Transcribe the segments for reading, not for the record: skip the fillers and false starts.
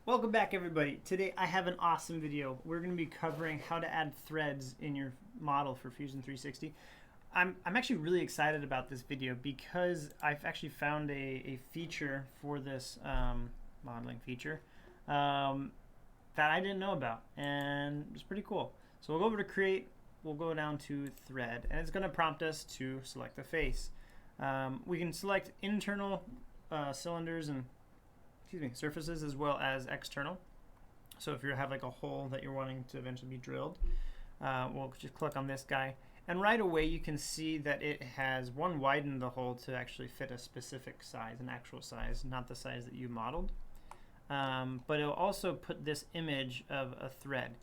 Welcome back, everybody. Today I have an awesome video. We're going to be covering how to add threads in your model for Fusion 360. I'm actually really excited about this video because I've actually found a feature for this modeling feature that I didn't know about, and it's pretty cool. So we'll go over to create, we'll go down to thread, and it's going to prompt us to select the face. We can select internal cylinders and surfaces as well as external. So if you have like a hole that you're wanting to eventually be drilled, we'll just click on this guy, and right away you can see that it has widened the hole to actually fit a specific size, an actual size, not the size that you modeled. But it'll also put this image of a thread.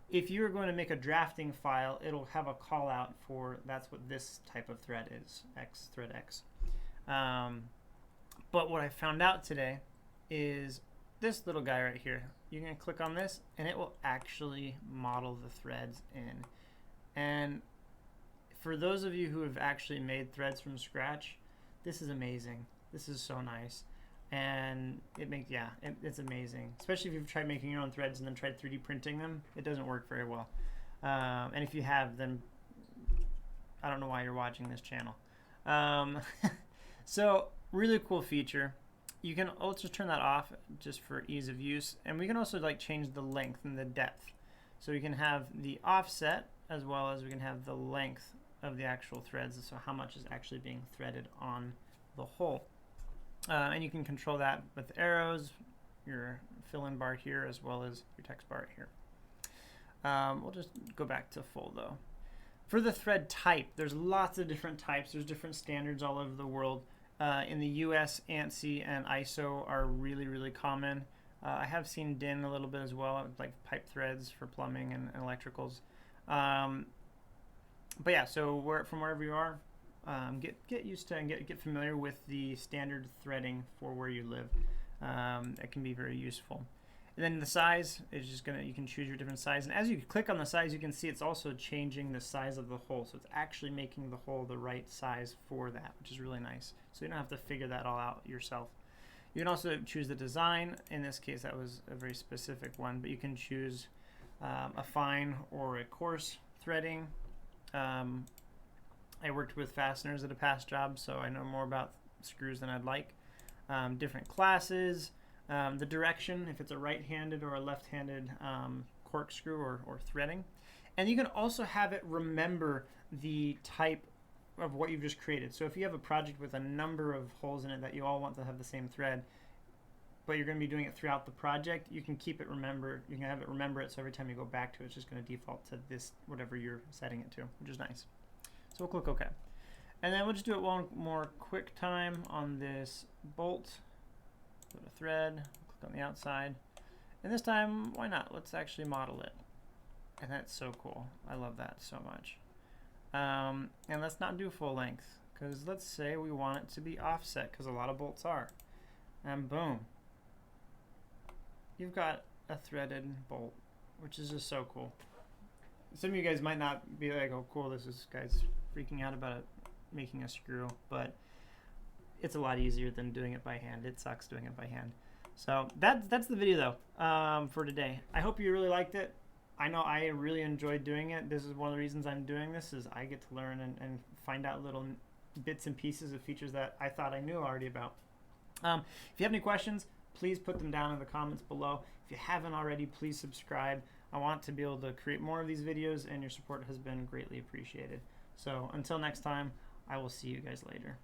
If you're going to make a drafting file, it'll have a call out for that's what this type of thread is, thread X. But what I found out today is this little guy right here. You're going to click on this and it will actually model the threads in. And for those of you who have actually made threads from scratch, this is amazing. This is so nice. And it's amazing. Especially if you've tried making your own threads and then tried 3D printing them, it doesn't work very well. And if you have, then I don't know why you're watching this channel. So really cool feature. You can also turn that off just for ease of use, and we can also like change the length and the depth. So we can have the offset as well as we can have the length of the actual threads, so how much is actually being threaded on the hole. And you can control that with arrows, your fill-in bar here as well as your text bar here. We'll just go back to full though. For the thread type, there's lots of different types. There's different standards all over the world. In the US, ANSI and ISO are really common. I have seen DIN a little bit as well, like pipe threads for plumbing and electricals. But yeah, so from wherever you are, get used to and get familiar with the standard threading for where you live. It can be very useful. And then the size is just you can choose your different size. And as you click on the size, you can see it's also changing the size of the hole. So it's actually making the hole the right size for that, which is really nice. So you don't have to figure that all out yourself. You can also choose the design. In this case, that was a very specific one, but you can choose a fine or a coarse threading. I worked with fasteners at a past job, so I know more about screws than I'd like. Different classes. The direction, if it's a right-handed or a left-handed corkscrew or threading. And you can also have it remember the type of what you've just created. So if you have a project with a number of holes in it that you all want to have the same thread, but you're going to be doing it throughout the project, you can keep it remember. You can have it remember it, so every time you go back to it, it's just going to default to this, whatever you're setting it to, which is nice. So we'll click OK. And then we'll just do it one more quick time on this bolt. Go to thread, click on the outside, and this time, why not? Let's actually model it. And that's so cool. I love that so much. And let's not do full length, because let's say we want it to be offset, because a lot of bolts are. And boom. You've got a threaded bolt, which is just so cool. Some of you guys might not be like, oh cool, this guy's freaking out about it making a screw, but it's a lot easier than doing it by hand. It sucks doing it by hand. So that's the video though for today. I hope you really liked it. I know I really enjoyed doing it. This is one of the reasons I'm doing this, is I get to learn and find out little bits and pieces of features that I thought I knew already about. If you have any questions, please put them down in the comments below. If you haven't already, please subscribe. I want to be able to create more of these videos, and your support has been greatly appreciated. So until next time, I will see you guys later.